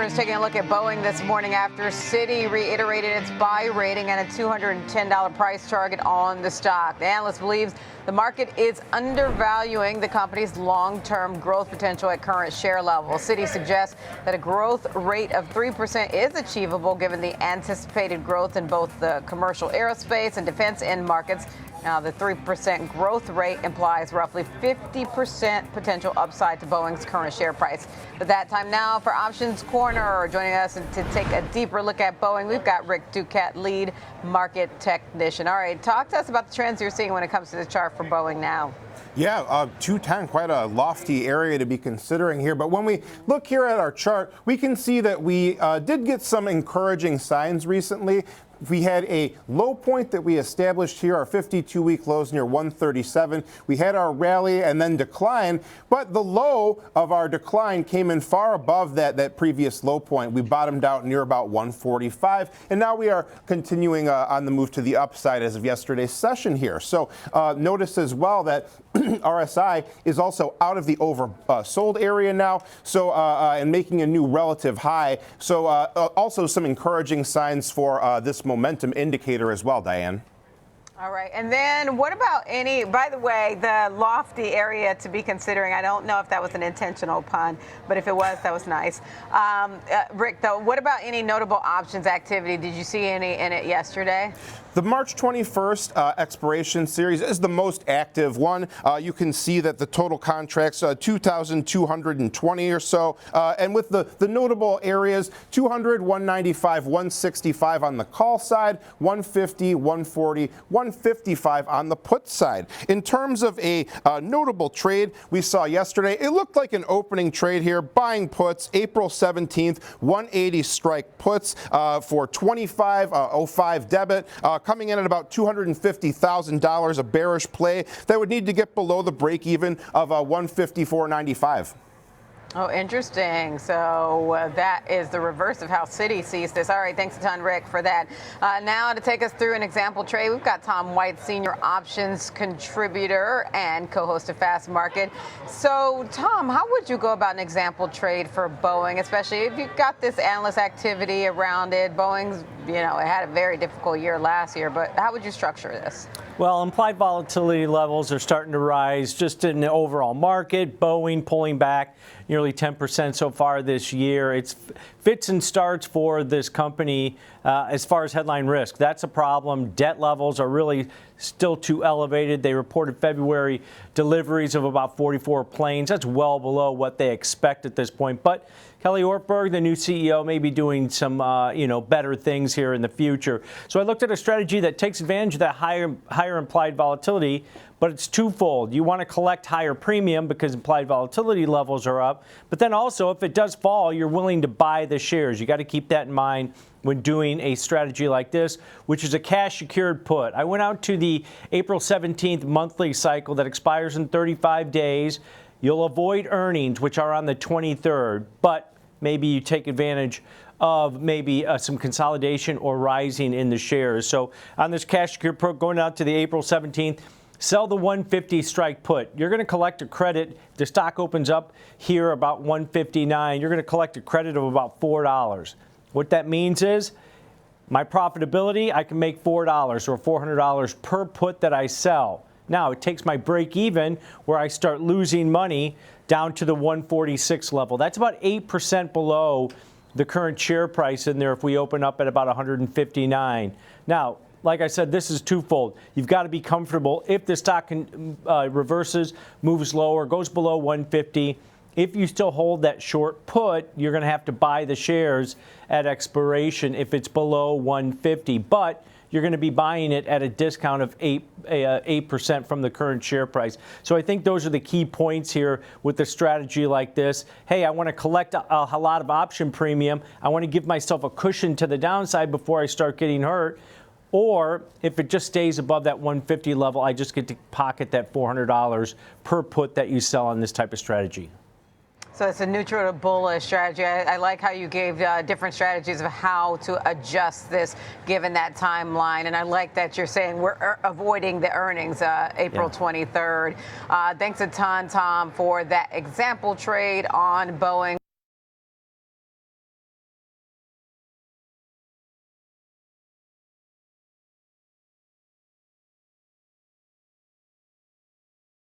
investors taking a look at Boeing this morning after Citi reiterated its buy rating and a $210 price target on the stock. The analyst believes the market is undervaluing the company's long-term growth potential at current share levels. Citi suggests that a growth rate of 3% is achievable given the anticipated growth in both the commercial aerospace and defense end markets. Now, the 3% growth rate implies roughly 50% potential upside to Boeing's current share price. But that time now for Options Corner. Joining us to take a deeper look at Boeing, we've got Rick Ducat, lead market technician. All right, talk to us about the trends you're seeing when it comes to the chart for Boeing now. Yeah, 210, quite a lofty area to be considering here. But when we look here at our chart, we can see that we did get some encouraging signs recently. We had a low point that we established here, our 52-week lows near 137. We had our rally and then decline, but the low of our decline came in far above that previous low point. We bottomed out near about 145, and now we are continuing on the move to the upside as of yesterday's session here. So notice as well that RSI is also out of the oversold area now, so and making a new relative high. So also some encouraging signs for this momentum indicator as well, Diane. All right. And then what about by the way, the lofty area to be considering, I don't know if that was an intentional pun, but if it was, that was nice. Rick, though, what about any notable options activity? Did you see any in it yesterday? The March 21st expiration series is the most active one. You can see that the total contracts, 2,220 or so. And with the notable areas, 200, 195, 165 on the call side, 150, 140, 155 on the put side. In terms of a notable trade we saw yesterday, it looked like an opening trade here, buying puts, April 17th, 180 strike puts for 25.05 debit. Coming in at about $250,000, a bearish play that would need to get below the break even of 154.95. Oh, interesting. So that is the reverse of how Citi sees this. All right, thanks a ton, Rick, for that. Now to take us through an example trade, we've got Tom White, senior options contributor and co-host of Fast Market. So, Tom, how would you go about an example trade for Boeing, especially if you've got this analyst activity around it? Boeing's, it had a very difficult year last year, but how would you structure this? Well, implied volatility levels are starting to rise just in the overall market. Boeing pulling back nearly 10% so far this year. It's fits and starts for this company as far as headline risk. That's a problem. Debt levels are really still too elevated. They reported February deliveries of about 44 planes. That's well below what they expect at this point. But Kelly Ortberg, the new CEO, may be doing some, better things here in the future. So I looked at a strategy that takes advantage of that higher implied volatility, but it's twofold. You want to collect higher premium because implied volatility levels are up. But then also, if it does fall, you're willing to buy the shares. You got to keep that in mind when doing a strategy like this, which is a cash secured put. I went out to the April 17th monthly cycle that expires in 35 days. You'll avoid earnings, which are on the 23rd, but maybe you take advantage of maybe some consolidation or rising in the shares. So on this cash secured put going out to the April 17th, sell the 150 strike put. You're going to collect a credit. The stock opens up here about 159. You're going to collect a credit of about $4. What that means is my profitability, I can make $4 or $400 per put that I sell. Now, it takes my break even where I start losing money down to the 146 level. That's about 8% below the current share price in there if we open up at about 159. Now, like I said, this is twofold. You've got to be comfortable if the stock reverses, moves lower, goes below 150. If you still hold that short put, you're going to have to buy the shares at expiration if it's below 150. But you're going to be buying it at a discount of 8% from the current share price. So I think those are the key points here with a strategy like this. Hey, I want to collect a lot of option premium. I want to give myself a cushion to the downside before I start getting hurt. Or if it just stays above that 150 level, I just get to pocket that $400 per put that you sell on this type of strategy. So it's a neutral to bullish strategy. I like how you gave different strategies of how to adjust this given that timeline. And I like that you're saying we're avoiding the earnings April 23rd. Thanks a ton, Tom, for that example trade on Boeing.